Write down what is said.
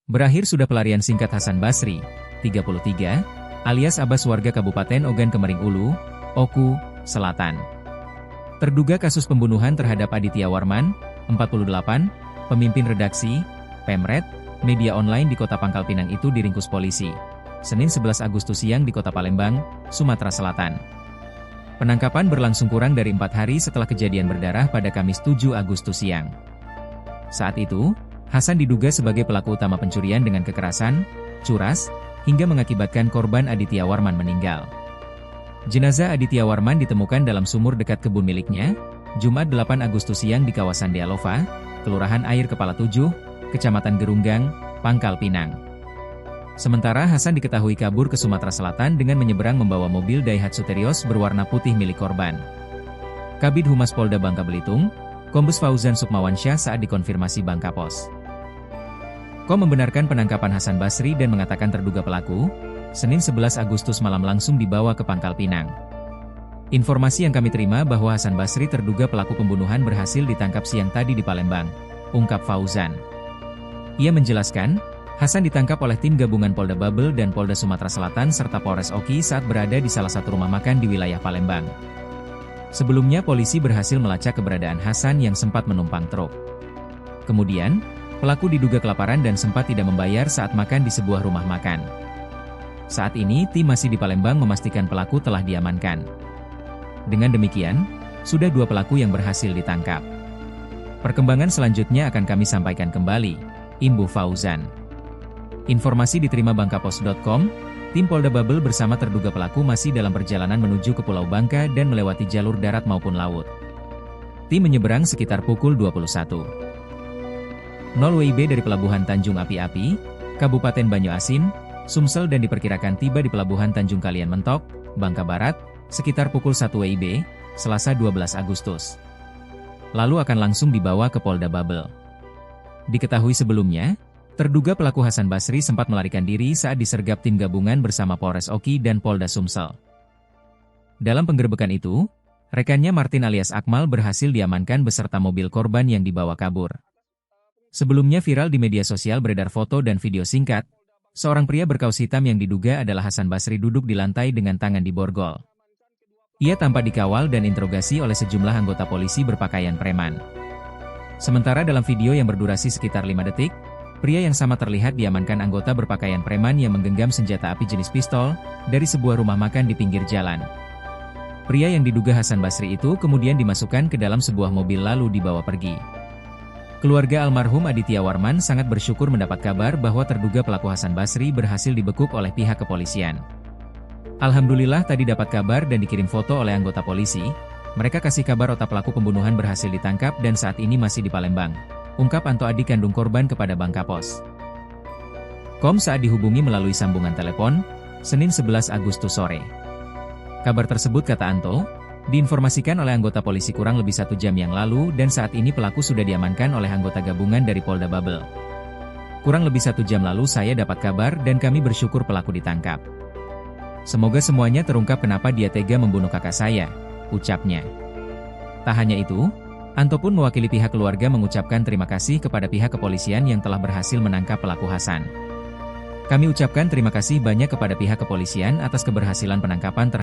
Berakhir sudah pelarian singkat Hasan Basri, 33, alias Abbas warga Kabupaten Ogan Kemering Ulu, Oku, Selatan. Terduga kasus pembunuhan terhadap Aditya Warman, 48, pemimpin redaksi, Pemret, media online di Kota Pangkal Pinang itu diringkus polisi Senin 11 Agustus siang di Kota Palembang, Sumatera Selatan. Penangkapan berlangsung kurang dari 4 hari setelah kejadian berdarah pada Kamis 7 Agustus siang. Saat itu, Hasan diduga sebagai pelaku utama pencurian dengan kekerasan, curas, hingga mengakibatkan korban Aditya Warman meninggal. Jenazah Aditya Warman ditemukan dalam sumur dekat kebun miliknya, Jumat 8 Agustus siang di kawasan Dealova, Kelurahan Air Kepala 7, Kecamatan Gerunggang, Pangkal Pinang. Sementara Hasan diketahui kabur ke Sumatera Selatan dengan menyeberang membawa mobil Daihatsu Terios berwarna putih milik korban. Kabid Humas Polda Bangka Belitung, Kombes Fauzan Sukmawansyah saat dikonfirmasi Bangkapos. Kom membenarkan penangkapan Hasan Basri dan mengatakan terduga pelaku, Senin 11 Agustus malam langsung dibawa ke Pangkal Pinang. Informasi yang kami terima bahwa Hasan Basri terduga pelaku pembunuhan berhasil ditangkap siang tadi di Palembang, ungkap Fauzan. Ia menjelaskan, Hasan ditangkap oleh tim gabungan Polda Babel dan Polda Sumatera Selatan serta Polres Oki saat berada di salah satu rumah makan di wilayah Palembang. Sebelumnya polisi berhasil melacak keberadaan Hasan yang sempat menumpang truk. Kemudian, pelaku diduga kelaparan dan sempat tidak membayar saat makan di sebuah rumah makan. Saat ini tim masih di Palembang memastikan pelaku telah diamankan. Dengan demikian, sudah 2 pelaku yang berhasil ditangkap. Perkembangan selanjutnya akan kami sampaikan kembali, imbuh Fauzan. Informasi diterima Bangkapos.com, tim Polda Babel bersama terduga pelaku masih dalam perjalanan menuju ke Pulau Bangka dan melewati jalur darat maupun laut. Tim menyeberang sekitar pukul 21.00 WIB dari Pelabuhan Tanjung Api-Api, Kabupaten Banyu-Asin, Sumsel dan diperkirakan tiba di Pelabuhan Tanjung Kalian Mentok, Bangka Barat, sekitar pukul 1 WIB, Selasa 12 Agustus. Lalu akan langsung dibawa ke Polda Babel. Diketahui sebelumnya, terduga pelaku Hasan Basri sempat melarikan diri saat disergap tim gabungan bersama Polres Oki dan Polda Sumsel. Dalam penggerebekan itu, rekannya Martin alias Akmal berhasil diamankan beserta mobil korban yang dibawa kabur. Sebelumnya viral di media sosial beredar foto dan video singkat, seorang pria berkaus hitam yang diduga adalah Hasan Basri duduk di lantai dengan tangan diborgol. Ia tampak dikawal dan interogasi oleh sejumlah anggota polisi berpakaian preman. Sementara dalam video yang berdurasi sekitar 5 detik, pria yang sama terlihat diamankan anggota berpakaian preman yang menggenggam senjata api jenis pistol dari sebuah rumah makan di pinggir jalan. Pria yang diduga Hasan Basri itu kemudian dimasukkan ke dalam sebuah mobil lalu dibawa pergi. Keluarga almarhum Aditya Warman sangat bersyukur mendapat kabar bahwa terduga pelaku Hasan Basri berhasil dibekuk oleh pihak kepolisian. Alhamdulillah tadi dapat kabar dan dikirim foto oleh anggota polisi. Mereka kasih kabar otak pelaku pembunuhan berhasil ditangkap dan saat ini masih di Palembang, ungkap Anto adik kandung korban kepada Bangkapos. Kom saat dihubungi melalui sambungan telepon, Senin 11 Agustus sore. Kabar tersebut kata Anto, diinformasikan oleh anggota polisi kurang lebih 1 jam yang lalu dan saat ini pelaku sudah diamankan oleh anggota gabungan dari Polda Babel. Kurang lebih 1 jam lalu saya dapat kabar dan kami bersyukur pelaku ditangkap. Semoga semuanya terungkap kenapa dia tega membunuh kakak saya, ucapnya. Tak hanya itu, Anto pun mewakili pihak keluarga mengucapkan terima kasih kepada pihak kepolisian yang telah berhasil menangkap pelaku Hasan. Kami ucapkan terima kasih banyak kepada pihak kepolisian atas keberhasilan penangkapan terhadap